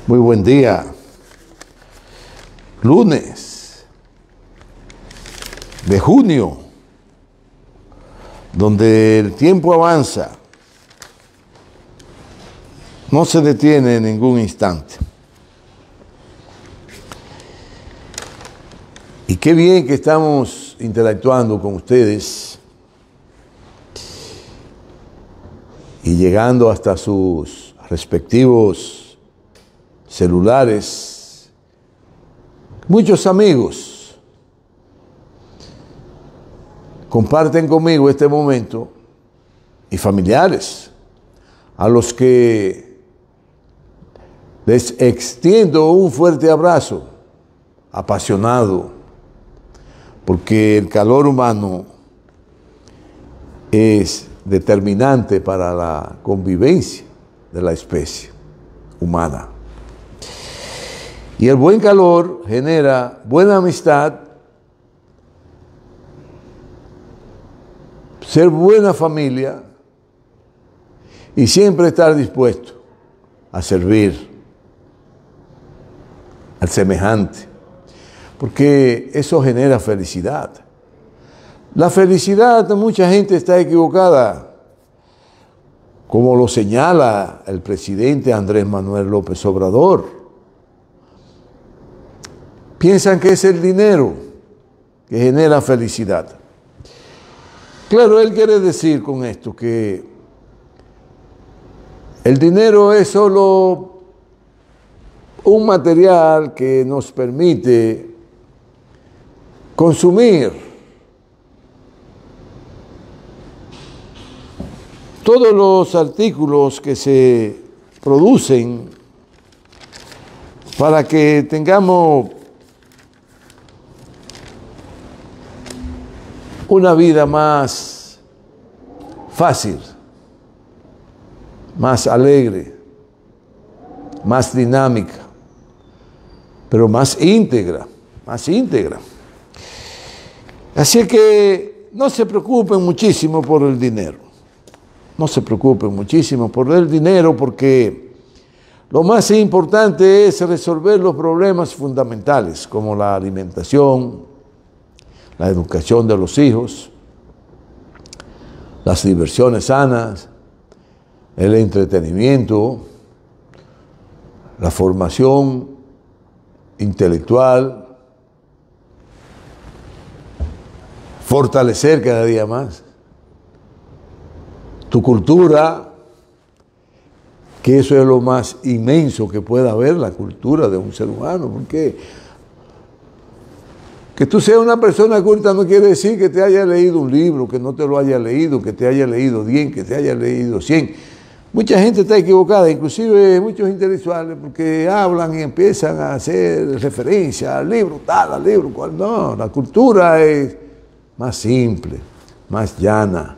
Muy buen día. Lunes de junio, donde el tiempo avanza, no se detiene en ningún instante. Y qué bien que estamos interactuando con ustedes y llegando hasta sus respectivos celulares. Muchos amigos comparten conmigo este momento y familiares a los que les extiendo un fuerte abrazo apasionado, porque el calor humano es determinante para la convivencia de la especie humana. Y el buen calor genera buena amistad, ser buena familia y siempre estar dispuesto a servir al semejante, porque eso genera felicidad. La felicidad, mucha gente está equivocada, como lo señala el presidente Andrés Manuel López Obrador. Piensan que es el dinero que genera felicidad. Claro, él quiere decir con esto que el dinero es solo un material que nos permite consumir todos los artículos que se producen para que tengamos una vida más fácil, más alegre, más dinámica, pero más íntegra, Así que no se preocupen muchísimo por el dinero. No se preocupen muchísimo por el dinero, porque lo más importante es resolver los problemas fundamentales, como la alimentación, la educación de los hijos, las diversiones sanas, el entretenimiento, la formación intelectual, fortalecer cada día más tu cultura, que eso es lo más inmenso que pueda haber, la cultura de un ser humano, porque que tú seas una persona culta no quiere decir que te haya leído un libro, que no te lo haya leído, que te haya leído 10, que te haya leído 100. Mucha gente está equivocada, inclusive muchos intelectuales, porque hablan y empiezan a hacer referencia al libro tal, al libro cual. No, la cultura es más simple, más llana,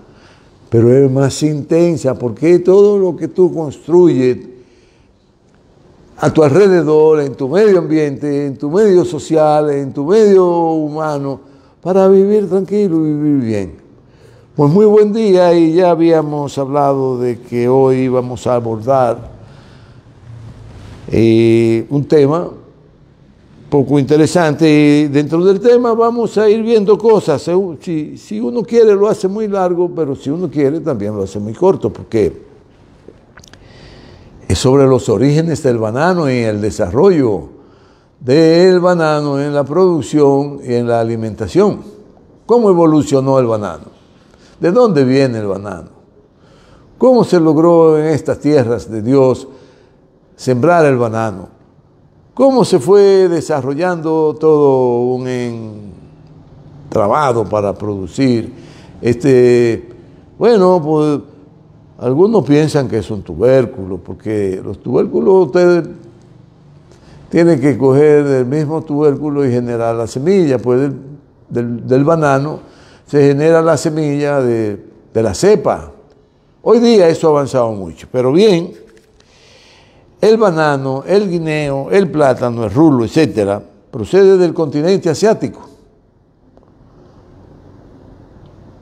pero es más intensa, porque todo lo que tú construyes a tu alrededor, en tu medio ambiente, en tu medio social, en tu medio humano, para vivir tranquilo y vivir bien. Pues muy buen día, y ya habíamos hablado de que hoy íbamos a abordar un tema poco interesante, y dentro del tema vamos a ir viendo cosas. Si uno quiere lo hace muy largo, pero si uno quiere también lo hace muy corto, porque es sobre los orígenes del banano y el desarrollo del banano en la producción y en la alimentación. ¿Cómo evolucionó el banano? ¿De dónde viene el banano? ¿Cómo se logró en estas tierras de Dios sembrar el banano? ¿Cómo se fue desarrollando todo un entramado para producir bueno, pues algunos piensan que es un tubérculo, porque los tubérculos ustedes tienen que coger del mismo tubérculo y generar la semilla. Pues del banano se genera la semilla de la cepa. Hoy día eso ha avanzado mucho, pero bien, el banano, el guineo, el plátano, el rulo, etcétera, procede del continente asiático.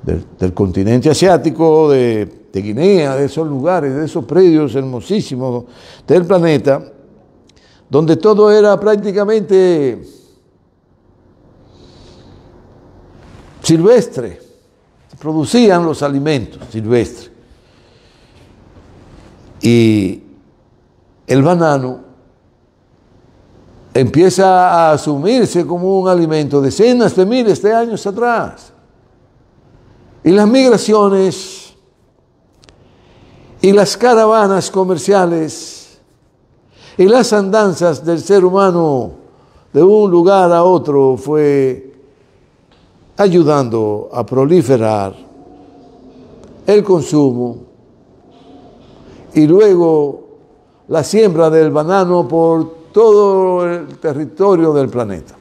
Del continente asiático, de Guinea, de esos lugares, de esos predios hermosísimos del planeta, donde todo era prácticamente silvestre, se producían los alimentos silvestres. Y el banano empieza a asumirse como un alimento decenas de miles de años atrás. Y las migraciones y las caravanas comerciales y las andanzas del ser humano de un lugar a otro fue ayudando a proliferar el consumo y luego la siembra del banano por todo el territorio del planeta.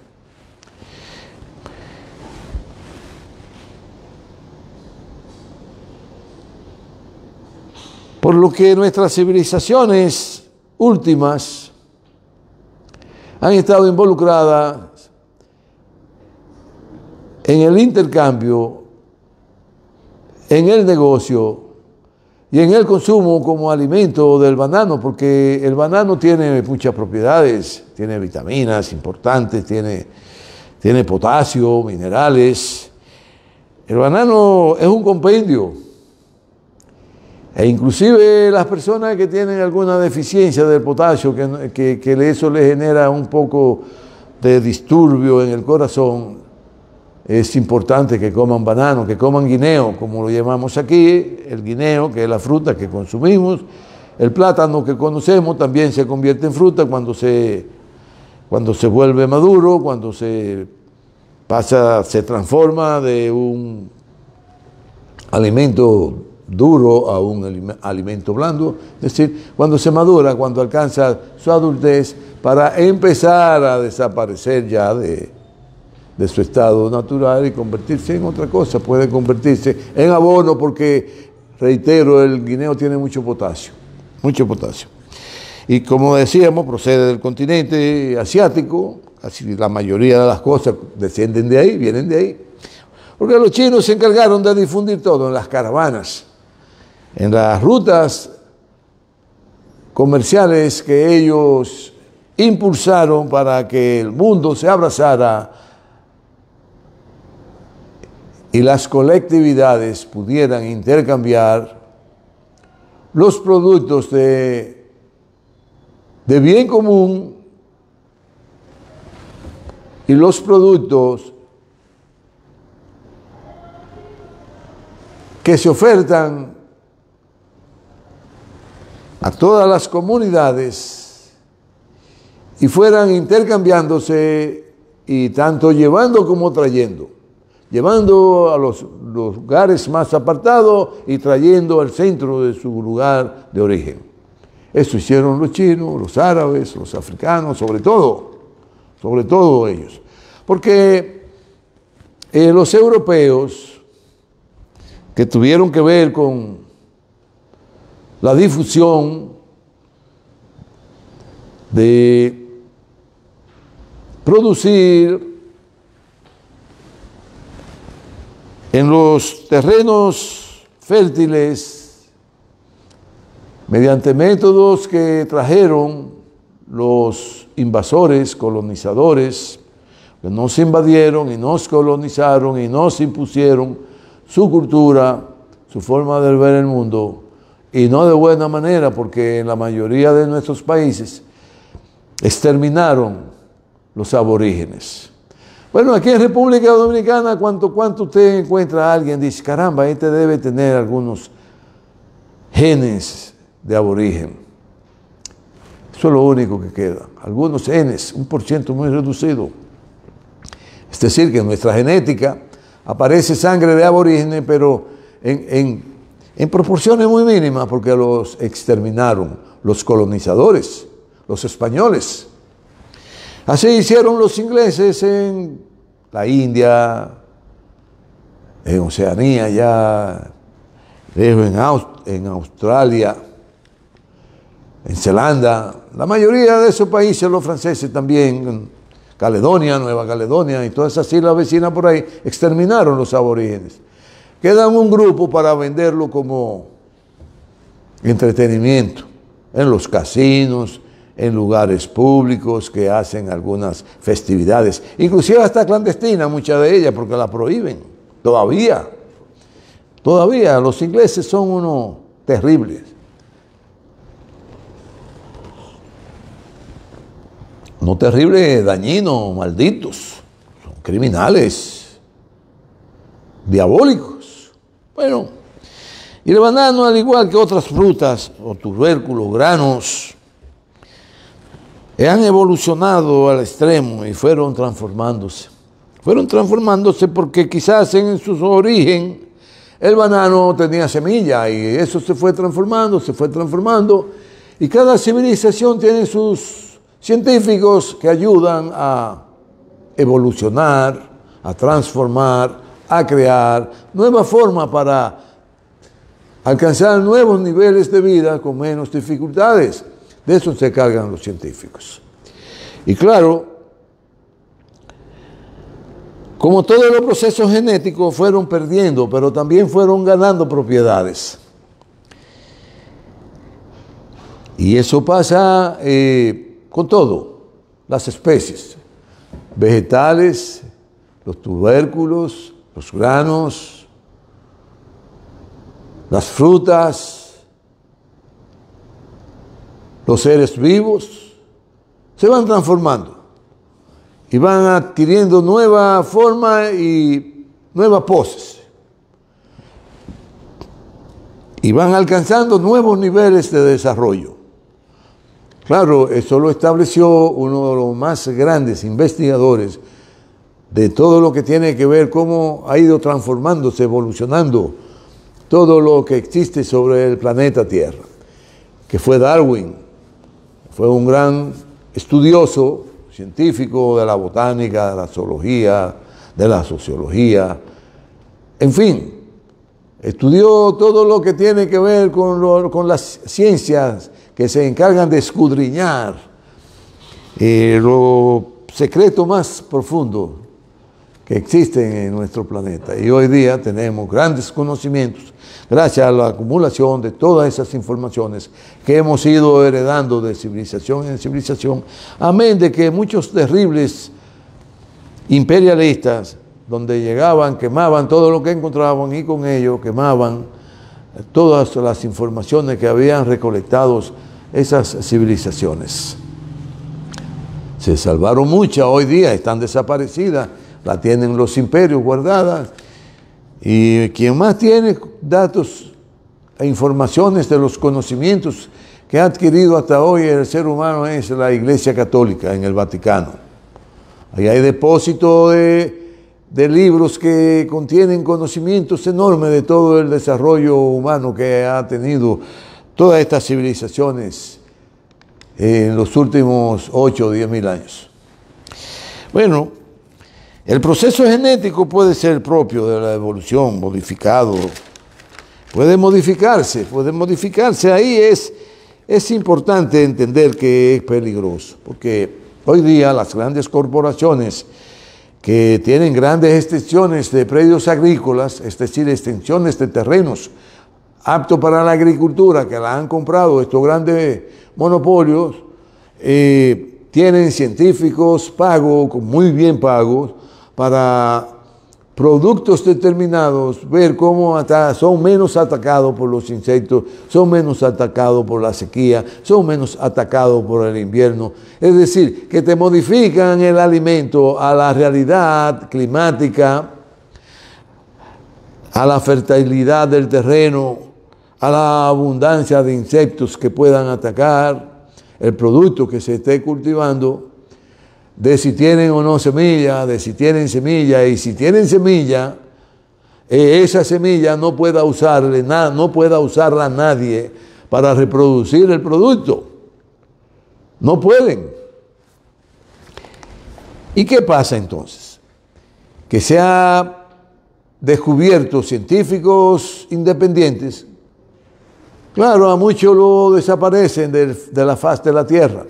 Por lo que nuestras civilizaciones últimas han estado involucradas en el intercambio, en el negocio y en el consumo como alimento del banano, porque el banano tiene muchas propiedades, tiene vitaminas importantes, tiene potasio, minerales. El banano es un compendio. E inclusive las personas que tienen alguna deficiencia del potasio, que eso les genera un poco de disturbio en el corazón, es importante que coman banano, que coman guineo, como lo llamamos aquí, el guineo, que es la fruta que consumimos. El plátano que conocemos también se convierte en fruta cuando se vuelve maduro, cuando se transforma de un alimento duro a un alimento blando, es decir, cuando se madura, cuando alcanza su adultez, para empezar a desaparecer ya de su estado natural y convertirse en otra cosa. Puede convertirse en abono porque, reitero, el guineo tiene mucho potasio. Y como decíamos, procede del continente asiático, así la mayoría de las cosas descienden de ahí, vienen de ahí. Porque los chinos se encargaron de difundir todo en las caravanas, en las rutas comerciales que ellos impulsaron para que el mundo se abrazara y las colectividades pudieran intercambiar los productos de bien común y los productos que se ofertan a todas las comunidades y fueran intercambiándose y tanto llevando como trayendo. Llevando a los lugares más apartados y trayendo al centro de su lugar de origen. Eso hicieron los chinos, los árabes, los africanos, sobre todo ellos. Porque los europeos, que tuvieron que ver con la difusión de producir en los terrenos fértiles, mediante métodos que trajeron los invasores, colonizadores, que nos invadieron y nos colonizaron y nos impusieron su cultura, su forma de ver el mundo, y no de buena manera, porque en la mayoría de nuestros países exterminaron los aborígenes. Bueno, aquí en República Dominicana, cuanto usted encuentra a alguien, dice, caramba, este debe tener algunos genes de aborigen. Eso es lo único que queda. Algunos genes, un % muy reducido. Es decir, que en nuestra genética aparece sangre de aborígenes, pero en proporciones muy mínimas, porque los exterminaron los colonizadores, los españoles. Así hicieron los ingleses en la India, en Oceanía, ya en Australia, en Zelanda. La mayoría de esos países, los franceses también, Caledonia, Nueva Caledonia y todas esas islas vecinas por ahí, exterminaron los aborígenes. Quedan un grupo para venderlo como entretenimiento en los casinos, en lugares públicos, que hacen algunas festividades, inclusive hasta clandestinas, muchas de ellas, porque la prohíben, todavía. Todavía, los ingleses son unos terribles. No terribles, dañinos, malditos, son criminales, diabólicos. Bueno, y el banano, al igual que otras frutas o tubérculos, granos, han evolucionado al extremo y fueron transformándose. Fueron transformándose porque quizás en su origen el banano tenía semilla y eso se fue transformando, y cada civilización tiene sus científicos que ayudan a evolucionar, a transformar, a crear nuevas formas para alcanzar nuevos niveles de vida con menos dificultades. De eso se encargan los científicos. Y claro, como todos los procesos genéticos fueron perdiendo, pero también fueron ganando propiedades. Y eso pasa con todo, las especies, vegetales, los tubérculos, los granos, las frutas, los seres vivos, se van transformando y van adquiriendo nueva forma y nuevas poses. Y van alcanzando nuevos niveles de desarrollo. Claro, eso lo estableció uno de los más grandes investigadores de todo lo que tiene que ver cómo ha ido transformándose, evolucionando todo lo que existe sobre el planeta Tierra, que fue Darwin. Fue un gran estudioso, científico de la botánica, de la zoología, de la sociología, en fin, estudió todo lo que tiene que ver con las ciencias que se encargan de escudriñar lo secreto más profundo que existen en nuestro planeta. Y hoy día tenemos grandes conocimientos gracias a la acumulación de todas esas informaciones que hemos ido heredando de civilización en civilización, amén de que muchos terribles imperialistas, donde llegaban, quemaban todo lo que encontraban y con ello quemaban todas las informaciones que habían recolectado esas civilizaciones. Se salvaron muchas, hoy día están desaparecidas, la tienen los imperios guardadas, y quien más tiene datos e informaciones de los conocimientos que ha adquirido hasta hoy el ser humano es la Iglesia Católica en el Vaticano. Ahí hay depósito de libros que contienen conocimientos enormes de todo el desarrollo humano que ha tenido todas estas civilizaciones en los últimos 8 o 10 mil años. Bueno, el proceso genético puede ser propio de la evolución, modificado, puede modificarse. Ahí es importante entender que es peligroso, porque hoy día las grandes corporaciones que tienen grandes extensiones de predios agrícolas, es decir, extensiones de terrenos aptos para la agricultura, que la han comprado estos grandes monopolios, tienen científicos pagos, muy bien pagos, para productos determinados, ver cómo son menos atacados por los insectos, son menos atacados por la sequía, son menos atacados por el invierno. Es decir, que te modifican el alimento a la realidad climática, a la fertilidad del terreno, a la abundancia de insectos que puedan atacar el producto que se esté cultivando, de si tienen o no semilla, de si tienen semilla, y si tienen semilla, esa semilla no pueda usarla nadie para reproducir el producto. No pueden. ¿Y qué pasa entonces? Que se ha descubierto científicos independientes, claro, a muchos lo desaparecen de la faz de la tierra.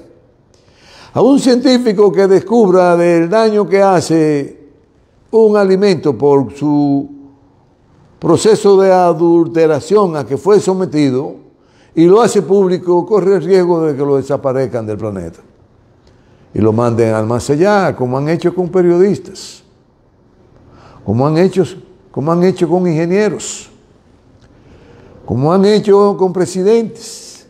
A un científico que descubra del daño que hace un alimento por su proceso de adulteración a que fue sometido, y lo hace público, corre el riesgo de que lo desaparezcan del planeta y lo manden al más allá, como han hecho con periodistas, como han hecho con ingenieros, como han hecho con presidentes.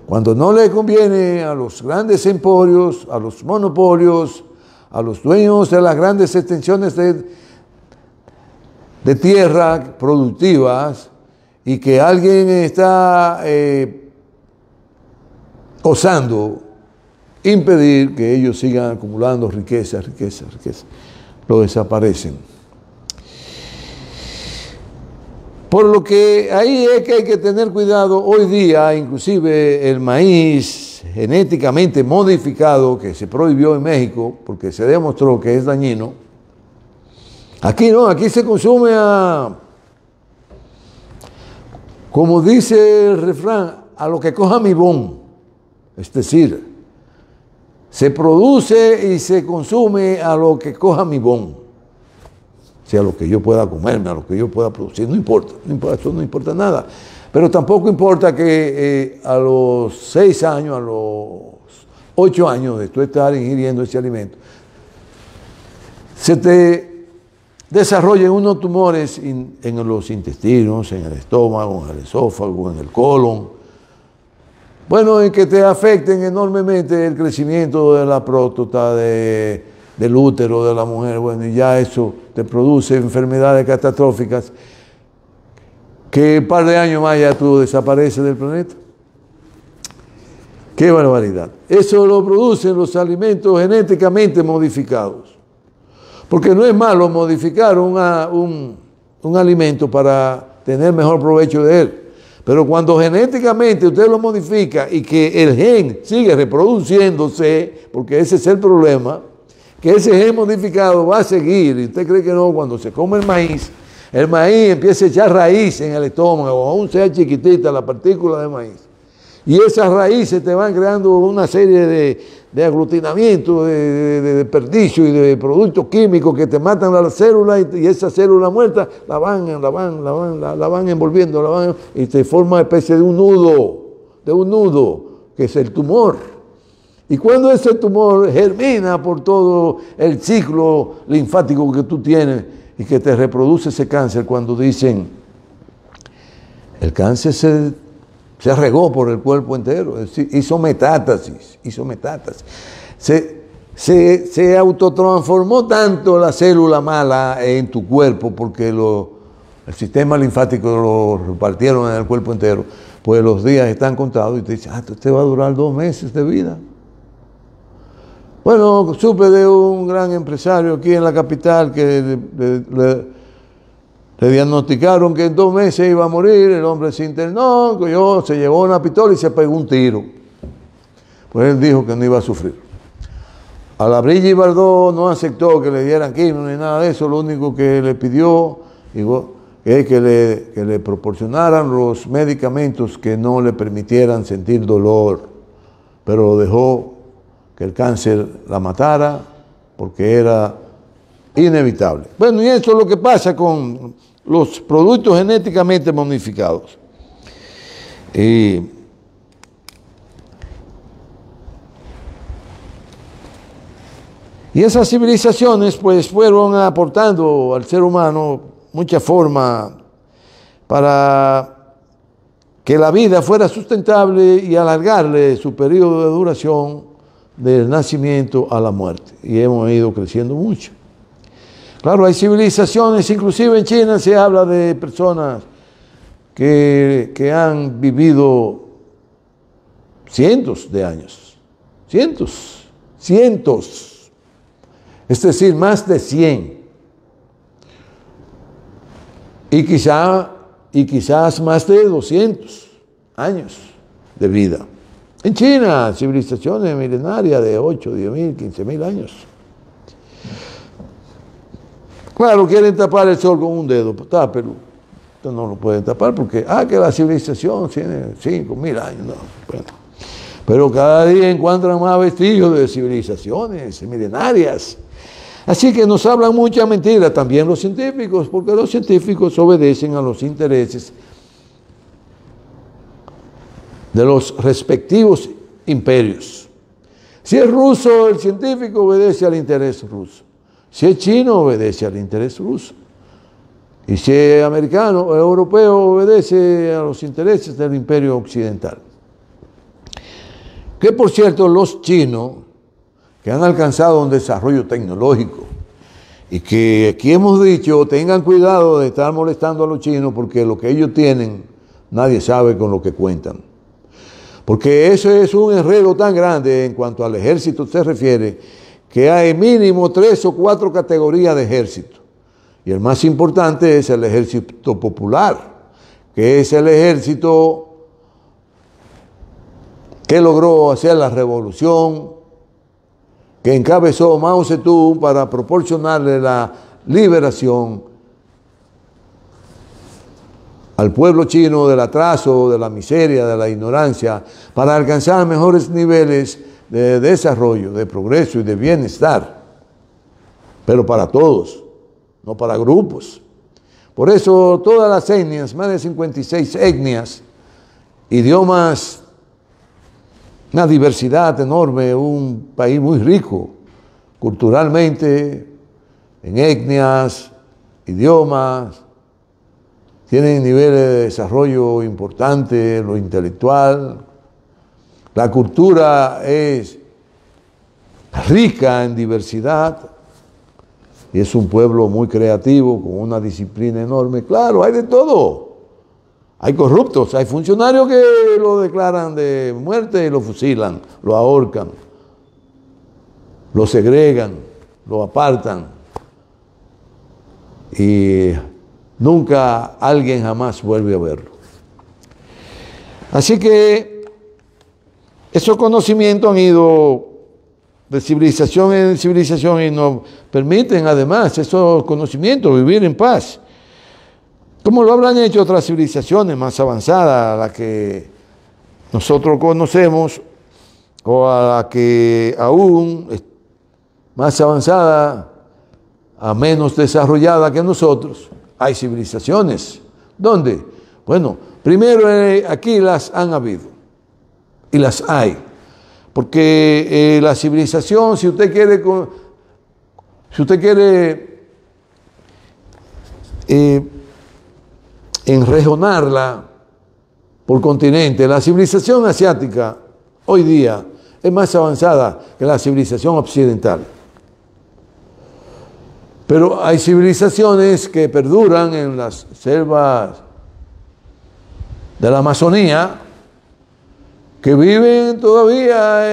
Cuando no le conviene a los grandes emporios, a los monopolios, a los dueños de las grandes extensiones de tierra productivas, y que alguien está osando impedir que ellos sigan acumulando riqueza, lo desaparecen. Por lo que ahí es que hay que tener cuidado. Hoy día, inclusive el maíz genéticamente modificado, que se prohibió en México porque se demostró que es dañino, aquí no, aquí se consume como dice el refrán, a lo que coja mi bon. Es decir, se produce y se consume a lo que coja mi bon. O sea, a lo que yo pueda comerme, a lo que yo pueda producir, no importa, eso no importa nada. Pero tampoco importa que a los 6 años, a los 8 años de tú estar ingiriendo ese alimento, se te desarrollen unos tumores en los intestinos, en el estómago, en el esófago, en el colon. Bueno, en que te afecten enormemente el crecimiento de la próstata, del útero de la mujer. Bueno, y ya eso te produce enfermedades catastróficas que un par de años más ya tú desapareces del planeta. ¡Qué barbaridad! Eso lo producen los alimentos genéticamente modificados. Porque no es malo modificar un alimento para tener mejor provecho de él. Pero cuando genéticamente usted lo modifica y que el gen sigue reproduciéndose, porque ese es el problema, que ese gen modificado va a seguir, y usted cree que no, cuando se come el maíz empieza a echar raíz en el estómago, aún sea chiquitita la partícula de maíz. Y esas raíces te van creando una serie de aglutinamientos, de desperdicio y de productos químicos que te matan a la célula, y esa célula muerta la van envolviendo, y te forma una especie de un nudo, que es el tumor. Y cuando ese tumor germina por todo el ciclo linfático que tú tienes y que te reproduce ese cáncer, cuando dicen el cáncer se regó por el cuerpo entero, es decir, hizo metástasis. Se autotransformó tanto la célula mala en tu cuerpo, porque el sistema linfático lo repartieron en el cuerpo entero, pues los días están contados y te dicen, usted va a durar 2 meses de vida. Bueno, supe de un gran empresario aquí en la capital que le diagnosticaron que en 2 meses iba a morir. El hombre se internó, se llevó una pistola y se pegó un tiro. Pues él dijo que no iba a sufrir. A la Brigitte Bardot no aceptó que le dieran quimio ni nada de eso. Lo único que le pidió es que le proporcionaran los medicamentos que no le permitieran sentir dolor. Pero lo dejó que el cáncer la matara porque era inevitable. Bueno, y eso es lo que pasa con los productos genéticamente modificados. Y esas civilizaciones pues fueron aportando al ser humano mucha forma para que la vida fuera sustentable y alargarle su periodo de duración del nacimiento a la muerte. Y hemos ido creciendo mucho. Claro, hay civilizaciones, inclusive en China se habla de personas que han vivido cientos de años. Cientos. Es decir, más de 100. Y quizás más de 200 años de vida. En China, civilizaciones milenarias de 8, 10.000, 15.000 años. Claro, quieren tapar el sol con un dedo, pues tápelo. Entonces no lo pueden tapar porque, que la civilización tiene 5.000 años. No, bueno. Pero cada día encuentran más vestigios de civilizaciones milenarias. Así que nos hablan mucha mentira también los científicos, porque los científicos obedecen a los intereses de los respectivos imperios. Si es ruso, el científico obedece al interés ruso. Si es chino, obedece al interés ruso. Y si es americano o europeo, obedece a los intereses del imperio occidental. Que por cierto, los chinos, que han alcanzado un desarrollo tecnológico, y que aquí hemos dicho, tengan cuidado de estar molestando a los chinos, porque lo que ellos tienen, nadie sabe con lo que cuentan. Porque eso es un enredo tan grande en cuanto al ejército se refiere, que hay mínimo 3 o 4 categorías de ejército. Y el más importante es el ejército popular, que es el ejército que logró hacer la revolución, que encabezó Mao Zedong para proporcionarle la liberación al pueblo chino del atraso, de la miseria, de la ignorancia, para alcanzar mejores niveles de desarrollo, de progreso y de bienestar, pero para todos, no para grupos. Por eso todas las etnias, más de 56 etnias, idiomas, una diversidad enorme, un país muy rico culturalmente, en etnias, idiomas, tienen niveles de desarrollo importantes, lo intelectual. La cultura es rica en diversidad y es un pueblo muy creativo, con una disciplina enorme. Claro, hay de todo. Hay corruptos, hay funcionarios que lo declaran de muerte y lo fusilan, lo ahorcan, lo segregan, lo apartan. Y nunca alguien jamás vuelve a verlo. Así que esos conocimientos han ido de civilización en civilización y nos permiten además esos conocimientos vivir en paz. Como lo habrán hecho otras civilizaciones más avanzadas, a las que nosotros conocemos, o a la que aún es más avanzada, a menos desarrollada que nosotros. Hay civilizaciones. ¿Dónde? Bueno, primero aquí las han habido y las hay. Porque la civilización, si usted quiere enregionarla por continente, la civilización asiática hoy día es más avanzada que la civilización occidental. Pero hay civilizaciones que perduran en las selvas de la Amazonía, que viven todavía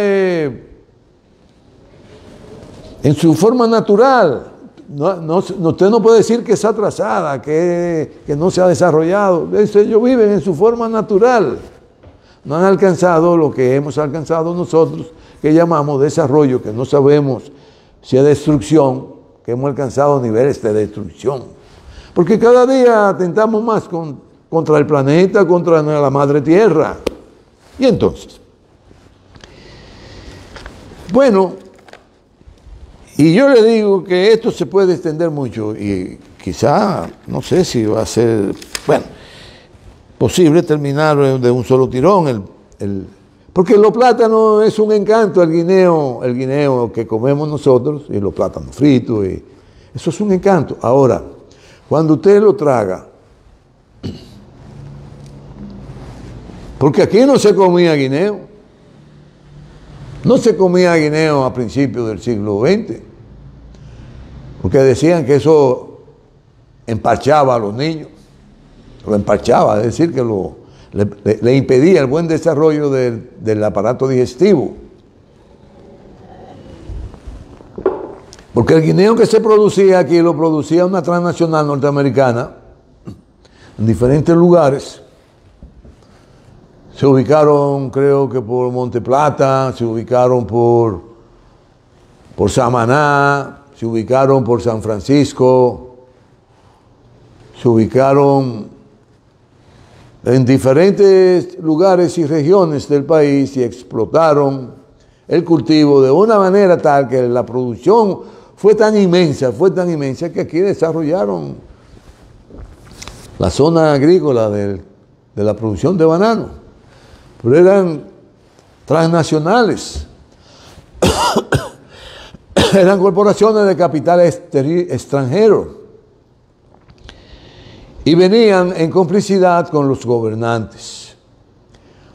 en su forma natural. Usted no puede decir que está atrasada, que no se ha desarrollado. Ellos viven en su forma natural. No han alcanzado lo que hemos alcanzado nosotros, que llamamos desarrollo, que no sabemos si es destrucción, que hemos alcanzado niveles de destrucción. Porque cada día atentamos más contra el planeta, contra la madre tierra. Y entonces, bueno, y yo le digo que esto se puede extender mucho y quizá, no sé si va a ser, bueno, posible terminar de un solo tirón. Porque los plátanos es un encanto, el guineo que comemos nosotros, y los plátanos fritos, y eso es un encanto. Ahora, cuando usted lo traga, porque aquí no se comía guineo, no se comía guineo a principios del siglo XX, porque decían que eso empachaba a los niños, lo empachaba, es decir, que le impedía el buen desarrollo del aparato digestivo. Porque el guineo que se producía aquí lo producía una transnacional norteamericana en diferentes lugares. Se ubicaron, creo que por Monte Plata, se ubicaron por Samaná, se ubicaron por San Francisco, se ubicaron en diferentes lugares y regiones del país y explotaron el cultivo de una manera tal que la producción fue tan inmensa que aquí desarrollaron la zona agrícola de la producción de banano. pero eran transnacionales. Eran corporaciones de capital extranjero y venían en complicidad con los gobernantes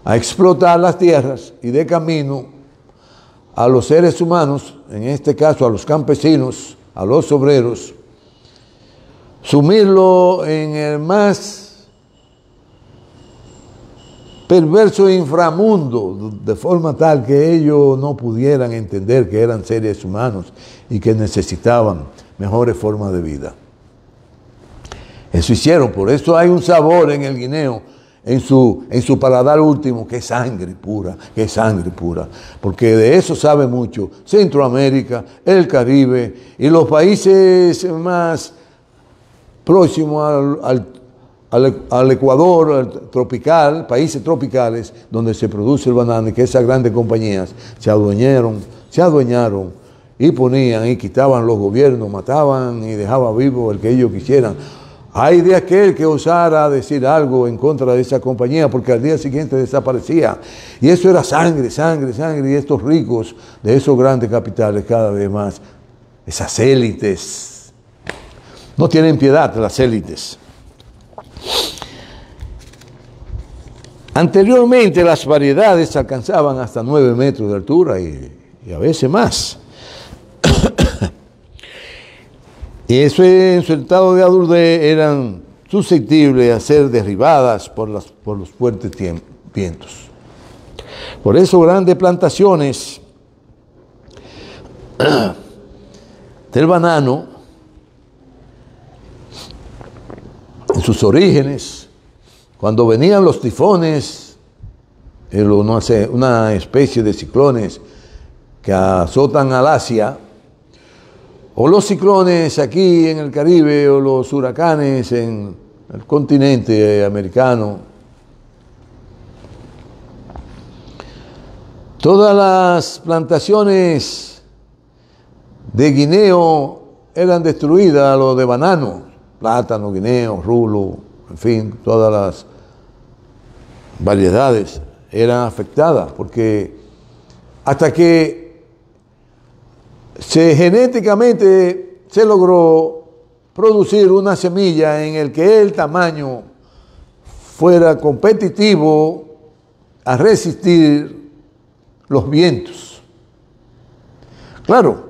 a explotar las tierras y de camino a los seres humanos, en este caso a los campesinos, a los obreros, sumirlo en el más perverso inframundo, de forma tal que ellos no pudieran entender que eran seres humanos y que necesitaban mejores formas de vida. Eso hicieron, por eso hay un sabor en el guineo, en su paladar último, que es sangre pura, porque de eso sabe mucho Centroamérica, el Caribe y los países más próximos al Ecuador, al tropical, países tropicales donde se produce el banano, y que esas grandes compañías se adueñaron y ponían y quitaban los gobiernos, mataban y dejaban vivo el que ellos quisieran. Hay de aquel que osara decir algo en contra de esa compañía, porque al día siguiente desaparecía. Y eso era sangre, y estos ricos de esos grandes capitales cada vez más, esas élites, no tienen piedad las élites. Anteriormente las variedades alcanzaban hasta 9 metros de altura y a veces más. Y eso en su estado de adultez eran susceptibles a ser derribadas por los fuertes vientos. Por eso grandes plantaciones del banano, en sus orígenes, cuando venían los tifones, una especie de ciclones que azotan al Asia, o los ciclones aquí en el Caribe, o los huracanes en el continente americano, todas las plantaciones de guineo eran destruidas, lo de banano, plátano, guineo, rulo, en fin, todas las variedades eran afectadas, porque hasta que genéticamente se logró producir una semilla en el que el tamaño fuera competitivo a resistir los vientos. Claro,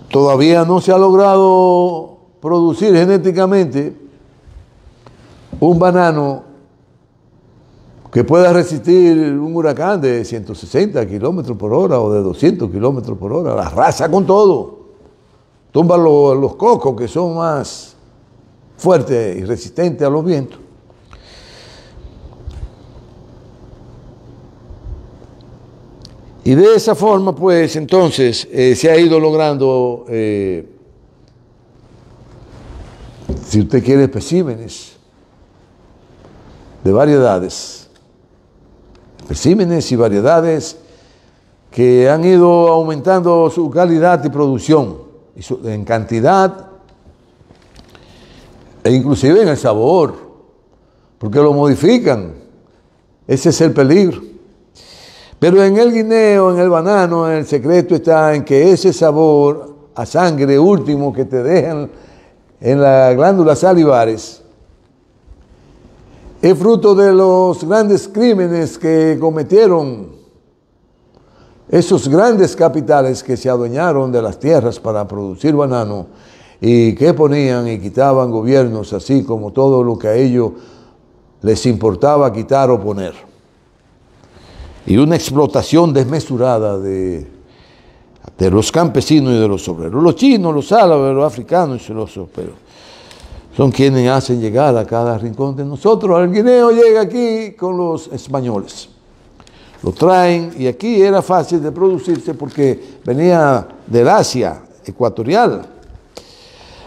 todavía no se ha logrado producir genéticamente un banano que pueda resistir un huracán de 160 kilómetros por hora o de 200 kilómetros por hora. La arrasa con todo. Tumba los cocos, que son más fuertes y resistentes a los vientos. Y de esa forma, pues, entonces, se ha ido logrando, si usted quiere, especímenes de variedades. Especímenes y variedades que han ido aumentando su calidad y producción, en cantidad e inclusive en el sabor, porque lo modifican. Ese es el peligro. Pero en el guineo, en el banano, el secreto está en que ese sabor a sangre último que te dejan en las glándulas salivares es fruto de los grandes crímenes que cometieron esos grandes capitales que se adueñaron de las tierras para producir banano y que ponían y quitaban gobiernos, así como todo lo que a ellos les importaba quitar o poner. Y una explotación desmesurada de los campesinos y de los obreros. Los chinos, los árabes, los africanos y los obreros son quienes hacen llegar a cada rincón de nosotros. El guineo llega aquí con los españoles. Lo traen y aquí era fácil de producirse porque venía del Asia ecuatorial.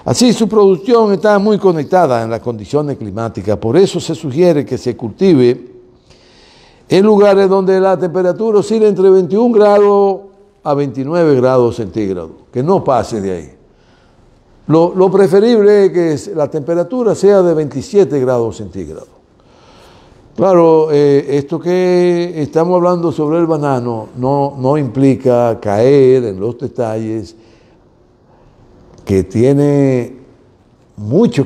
Así su producción está muy conectada en las condiciones climáticas. Por eso se sugiere que se cultive en lugares donde la temperatura oscila entre 21 grados a 29 grados centígrados, que no pase de ahí. Lo preferible es que la temperatura sea de 27 grados centígrados. Claro, esto que estamos hablando sobre el banano no implica caer en los detalles, que tiene mucho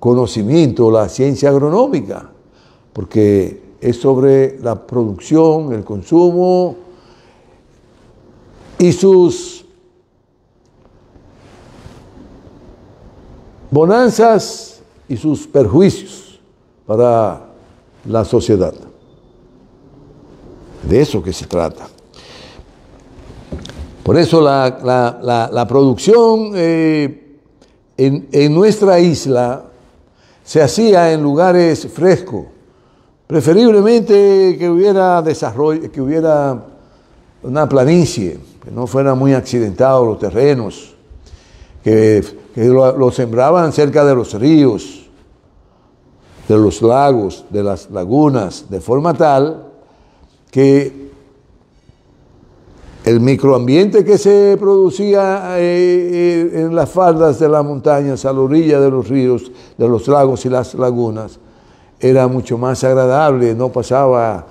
conocimiento la ciencia agronómica, porque es sobre la producción, el consumo y sus bonanzas y sus perjuicios para la sociedad. De eso que se trata. Por eso la producción en nuestra isla se hacía en lugares frescos, preferiblemente que hubiera desarrollo, que hubiera una planicie, que no fueran muy accidentados los terrenos, que lo sembraban cerca de los ríos, de los lagos, de las lagunas, de forma tal que el microambiente que se producía en las faldas de las montañas, a la orilla de los ríos, de los lagos y las lagunas, era mucho más agradable, no pasaba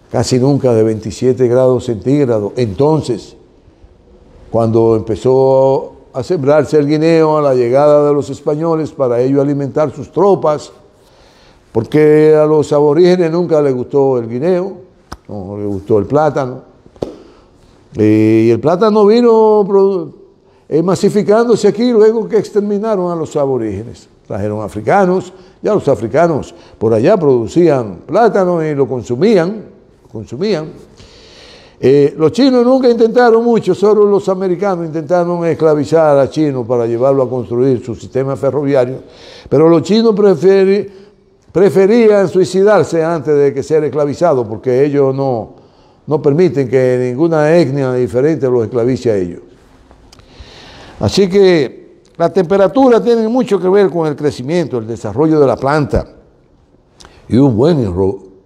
casi nunca de 27 grados centígrados. Entonces, cuando empezó a sembrarse el guineo a la llegada de los españoles para ello alimentar sus tropas, porque a los aborígenes nunca les gustó el guineo, no les gustó el plátano, y el plátano vino masificándose aquí luego que exterminaron a los aborígenes. Trajeron africanos, ya los africanos por allá producían plátano y lo consumían. Los chinos nunca intentaron mucho, solo los americanos intentaron esclavizar a chinos para llevarlo a construir su sistema ferroviario, pero los chinos preferían suicidarse antes de que ser esclavizados, porque ellos no permiten que ninguna etnia diferente los esclavice a ellos. Así que la temperatura tiene mucho que ver con el crecimiento, el desarrollo de la planta y un buen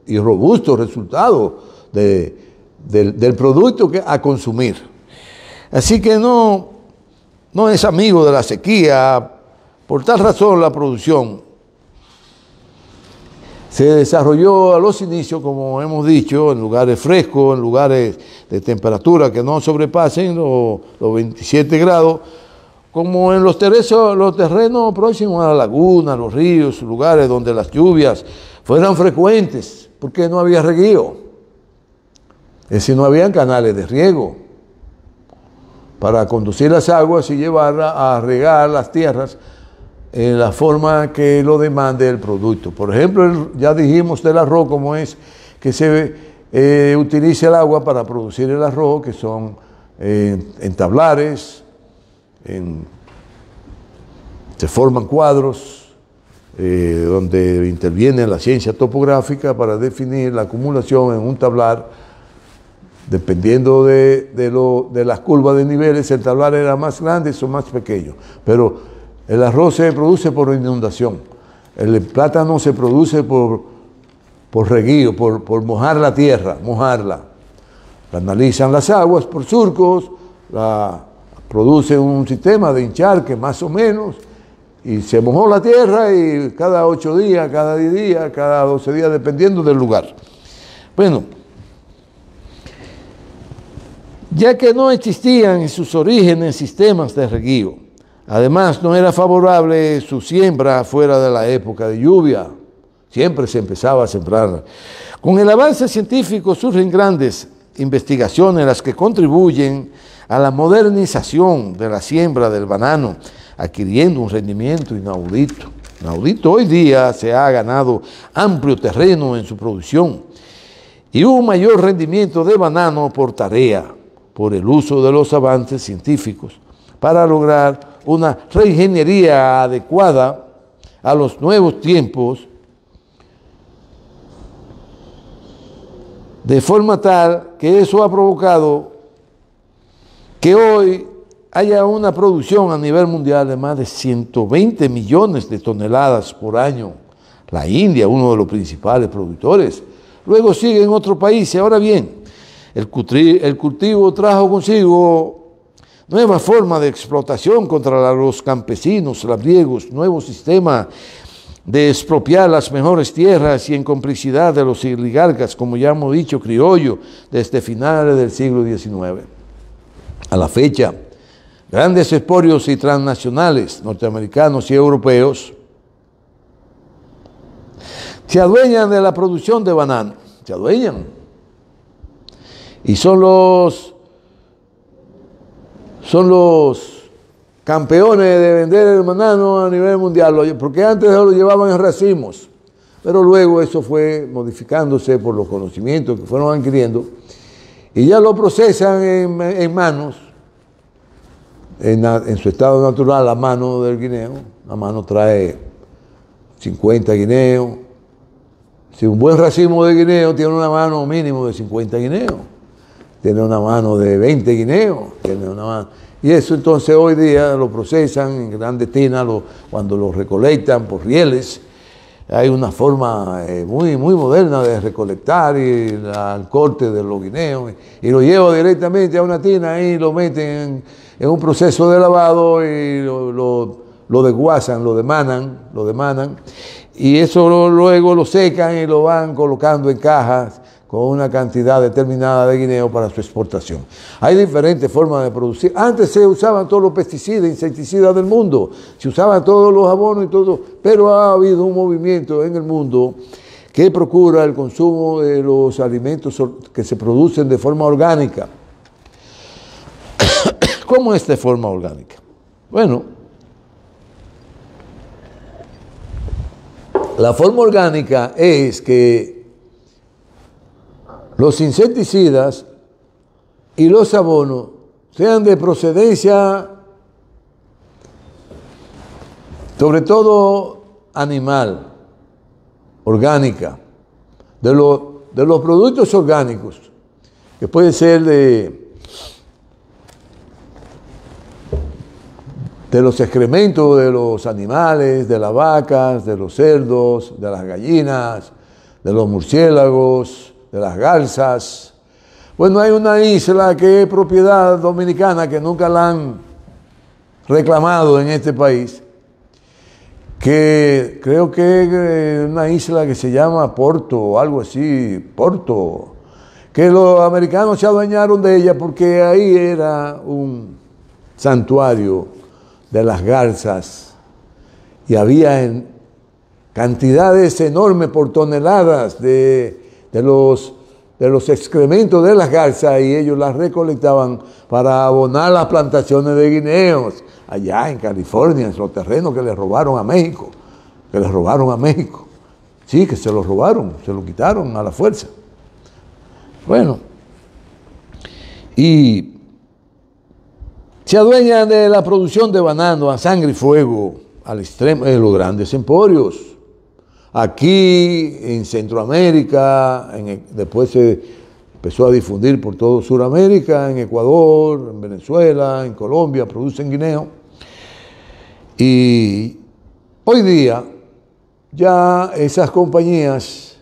y robusto resultado del producto a consumir. Así que no es amigo de la sequía. Por tal razón la producción se desarrolló a los inicios, como hemos dicho, en lugares frescos, en lugares de temperatura que no sobrepasen los 27 grados, como en los terrenos próximos a la laguna, los ríos, lugares donde las lluvias fueran frecuentes, porque no había reguío. Es decir, no habían canales de riego para conducir las aguas y llevarlas a regar las tierras en la forma que lo demande el producto. Por ejemplo, ya dijimos del arroz, como es que se utiliza el agua para producir el arroz, que son en tablares, se forman cuadros donde interviene la ciencia topográfica para definir la acumulación en un tablar. Dependiendo de las curvas de niveles, el tablar era más grande o más pequeño, pero el arroz se produce por inundación, el plátano se produce por reguío, por mojar la tierra, mojarla. Analizan las aguas por surcos, produce un sistema de hincharque más o menos, y se mojó la tierra y cada 8 días, cada 10 días, cada 12 días, dependiendo del lugar. Bueno, ya que no existían en sus orígenes sistemas de reguío, además no era favorable su siembra fuera de la época de lluvia, siempre se empezaba a sembrar. Con el avance científico surgen grandes investigaciones las que contribuyen a la modernización de la siembra del banano, adquiriendo un rendimiento inaudito. Hoy día se ha ganado amplio terreno en su producción y un mayor rendimiento de banano por tarea, por el uso de los avances científicos, para lograr una reingeniería adecuada a los nuevos tiempos, de forma tal que eso ha provocado que hoy haya una producción a nivel mundial de más de 120 millones de toneladas por año. La India, uno de los principales productores. Luego siguen otros países. Ahora bien, el cultivo trajo consigo nuevas formas de explotación contra los campesinos, labriegos, nuevos sistemas de expropiar las mejores tierras y en complicidad de los oligarcas, como ya hemos dicho, criollo, desde finales del siglo XIX. A la fecha, grandes esporios y transnacionales, norteamericanos y europeos, se adueñan de la producción de banano, se adueñan, y son los campeones de vender el banano a nivel mundial, porque antes lo llevaban en racimos, pero luego eso fue modificándose por los conocimientos que fueron adquiriendo, y ya lo procesan en manos, en su estado natural, la mano del guineo. La mano trae 50 guineos. Si un buen racimo de guineo tiene una mano mínimo de 50 guineos, tiene una mano de 20 guineos, tiene una mano. Y eso entonces hoy día lo procesan en grandes tinas, cuando lo recolectan por rieles. Hay una forma muy moderna de recolectar el corte de los guineos, y lo llevan directamente a una tina y lo meten en un proceso de lavado y lo desguazan, lo demanan, y eso luego lo secan y lo van colocando en cajas con una cantidad determinada de guineo para su exportación. Hay diferentes formas de producir. Antes se usaban todos los pesticidas, insecticidas del mundo, se usaban todos los abonos y todo, pero ha habido un movimiento en el mundo que procura el consumo de los alimentos que se producen de forma orgánica. ¿Cómo es de forma orgánica? Bueno, la forma orgánica es que los insecticidas y los abonos sean de procedencia, sobre todo animal, orgánica, de los productos orgánicos, que pueden ser de los excrementos de los animales, de las vacas, de los cerdos, de las gallinas, de los murciélagos, de las garzas. Bueno, hay una isla que es propiedad dominicana, que nunca la han reclamado en este país, que creo que es una isla que se llama Porto o algo así, Porto, que los americanos se adueñaron de ella porque ahí era un santuario de las garzas y había cantidades enormes por toneladas de los excrementos de las garzas, y ellos las recolectaban para abonar las plantaciones de guineos allá en California, en los terrenos que les robaron a México, Sí, que se los robaron, se lo quitaron a la fuerza. Bueno, y se adueñan de la producción de banano a sangre y fuego, al extremo de los grandes emporios. Aquí en Centroamérica, después se empezó a difundir por todo Sudamérica, en Ecuador, en Venezuela, en Colombia, producen guineo. Y hoy día ya esas compañías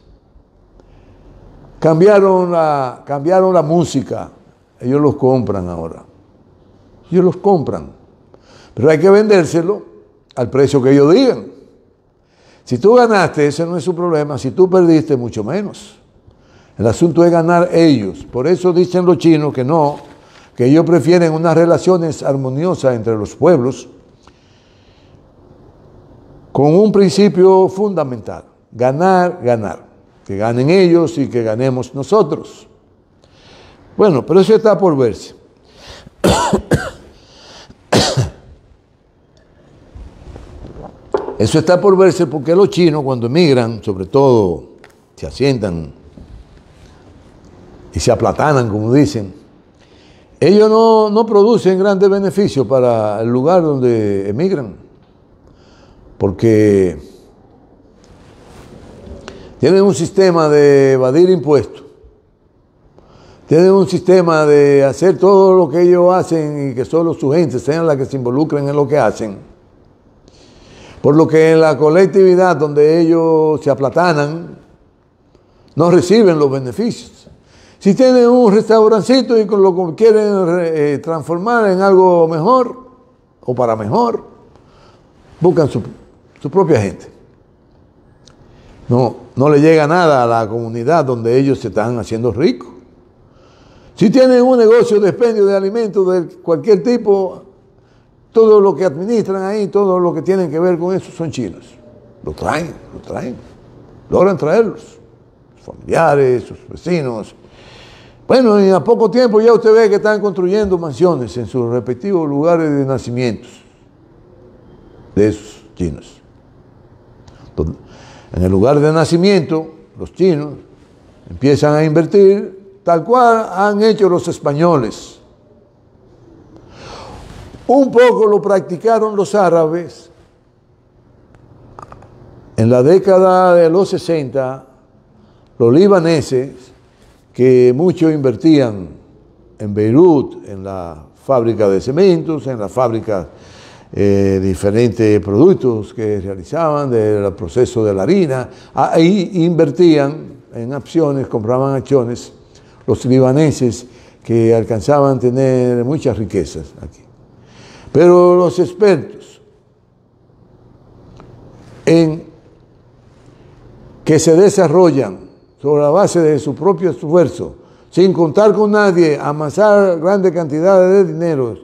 cambiaron la música. Ellos los compran ahora. Ellos los compran. Pero hay que vendérselo al precio que ellos digan. Si tú ganaste, ese no es su problema. Si tú perdiste, mucho menos. El asunto es ganar ellos. Por eso dicen los chinos que no, que ellos prefieren unas relaciones armoniosas entre los pueblos con un principio fundamental: ganar, ganar. Que ganen ellos y que ganemos nosotros. Bueno, pero eso está por verse. Eso está por verse porque los chinos, cuando emigran, sobre todo se asientan y se aplatanan, como dicen, ellos no producen grandes beneficios para el lugar donde emigran, porque tienen un sistema de evadir impuestos, tienen un sistema de hacer todo lo que ellos hacen y que solo su gente sean las que se involucren en lo que hacen. Por lo que en la colectividad donde ellos se aplatanan, no reciben los beneficios. Si tienen un restaurancito y lo quieren transformar en algo mejor o para mejor, buscan su propia gente. no le llega nada a la comunidad donde ellos se están haciendo ricos. Si tienen un negocio de expendio de alimentos de cualquier tipo, todo lo que administran ahí, todo lo que tienen que ver con eso son chinos. Lo traen, logran traerlos, sus familiares, sus vecinos. Bueno, y a poco tiempo ya usted ve que están construyendo mansiones en sus respectivos lugares de nacimientos de esos chinos. En el lugar de nacimiento, los chinos empiezan a invertir tal cual han hecho los españoles. Un poco lo practicaron los árabes. En la década de los 60, los libaneses, que mucho invertían en Beirut, en la fábrica de cementos, en la fábrica diferentes productos que realizaban del proceso de la harina, ahí invertían en acciones, compraban acciones, los libaneses que alcanzaban a tener muchas riquezas aquí. Pero los expertos en que se desarrollan sobre la base de su propio esfuerzo, sin contar con nadie, amasar grandes cantidades de dinero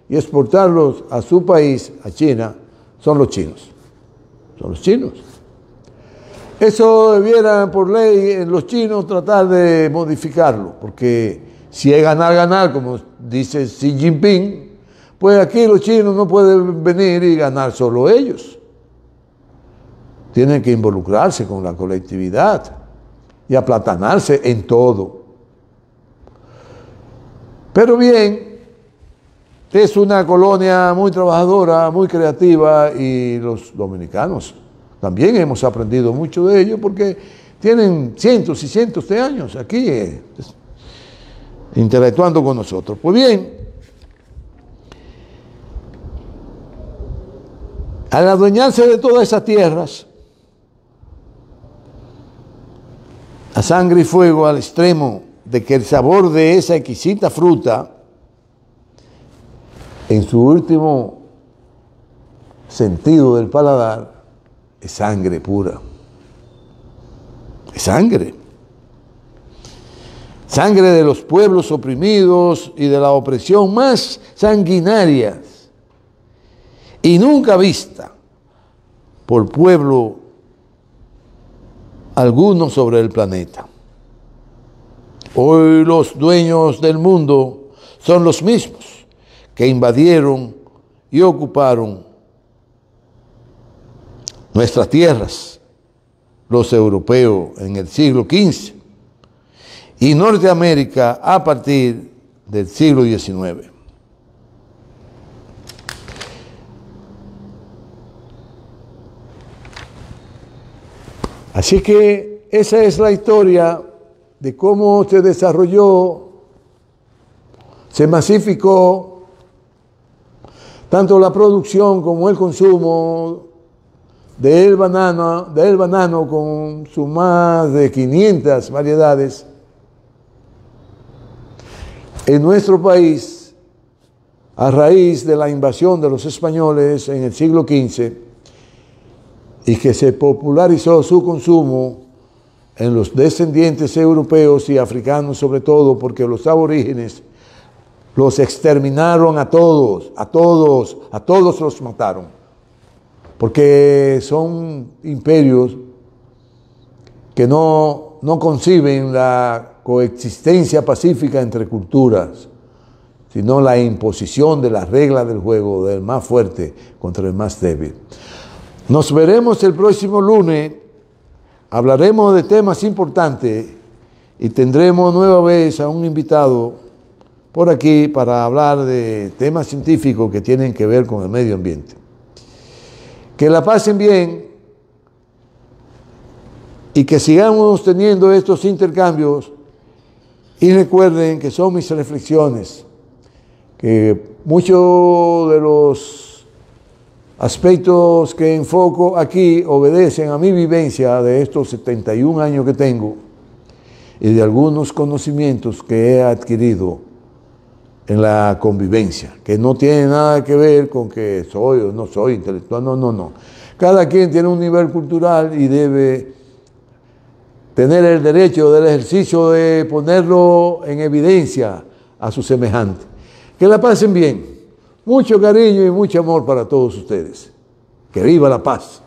y exportarlos a su país, a China, son los chinos. Son los chinos. Eso debieran por ley los chinos tratar de modificarlo, porque si es ganar, ganar, como dice Xi Jinping, pues aquí los chinos no pueden venir y ganar solo ellos. Tienen que involucrarse con la colectividad y aplatanarse en todo. Pero bien, es una colonia muy trabajadora, muy creativa, y los dominicanos también hemos aprendido mucho de ellos porque tienen cientos y cientos de años aquí interactuando con nosotros. Pues bien, al adueñarse de todas esas tierras, a sangre y fuego, al extremo de que el sabor de esa exquisita fruta, en su último sentido del paladar, es sangre pura. Es sangre. Sangre de los pueblos oprimidos y de la opresión más sanguinarias y nunca vista por pueblo alguno sobre el planeta. Hoy los dueños del mundo son los mismos que invadieron y ocuparon nuestras tierras, los europeos en el siglo XV y Norteamérica a partir del siglo XIX. Así que esa es la historia de cómo se desarrolló, se masificó tanto la producción como el consumo del banano con sus más de 500 variedades en nuestro país a raíz de la invasión de los españoles en el siglo XV, y que se popularizó su consumo en los descendientes europeos y africanos sobre todo, porque los aborígenes los exterminaron a todos los mataron. Porque son imperios que no conciben la coexistencia pacífica entre culturas, sino la imposición de las reglas del juego del más fuerte contra el más débil. Nos veremos el próximo lunes, hablaremos de temas importantes y tendremos nueva vez a un invitado por aquí para hablar de temas científicos que tienen que ver con el medio ambiente. Que la pasen bien y que sigamos teniendo estos intercambios, y recuerden que son mis reflexiones, que muchos de los aspectos que enfoco aquí obedecen a mi vivencia de estos 71 años que tengo y de algunos conocimientos que he adquirido en la convivencia, que no tiene nada que ver con que soy o no soy intelectual, no. Cada quien tiene un nivel cultural y debe tener el derecho del ejercicio de ponerlo en evidencia a sus semejantes. Que la pasen bien. Mucho cariño y mucho amor para todos ustedes. Que viva la paz.